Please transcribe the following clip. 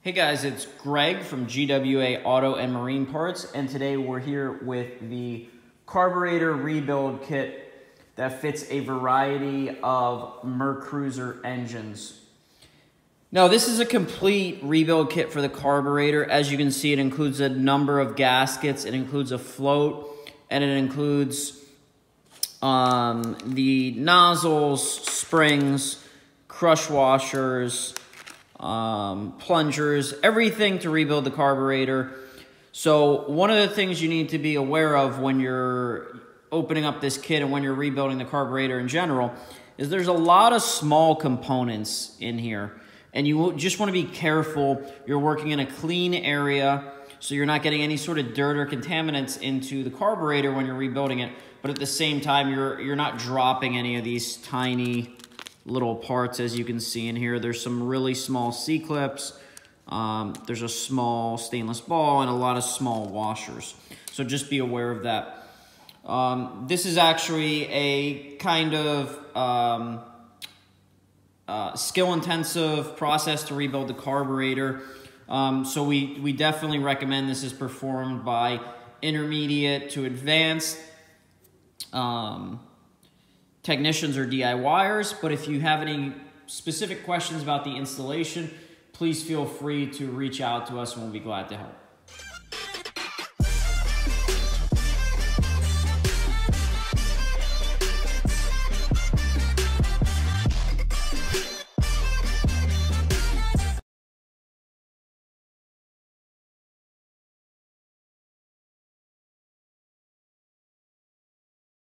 Hey guys, it's Greg from GWA Auto and Marine Parts, and today we're here with the carburetor rebuild kit that fits a variety of Mercruiser engines. Now, this is a complete rebuild kit for the carburetor. As you can see, it includes a number of gaskets, it includes a float, and it includes the nozzles, springs, crush washers, plungers, everything to rebuild the carburetor. So one of the things you need to be aware of when you're opening up this kit and when you're rebuilding the carburetor in general is there's a lot of small components in here, and you just want to be careful. You're working in a clean area, so you're not getting any sort of dirt or contaminants into the carburetor when you're rebuilding it, but at the same time you're not dropping any of these tiny little parts. As you can see in here, there's some really small C-clips, there's a small stainless ball, and a lot of small washers. So just be aware of that. This is actually a kind of skill-intensive process to rebuild the carburetor. So we definitely recommend this is performed by intermediate to advanced technicians or DIYers, but if you have any specific questions about the installation, please feel free to reach out to us and we'll be glad to help.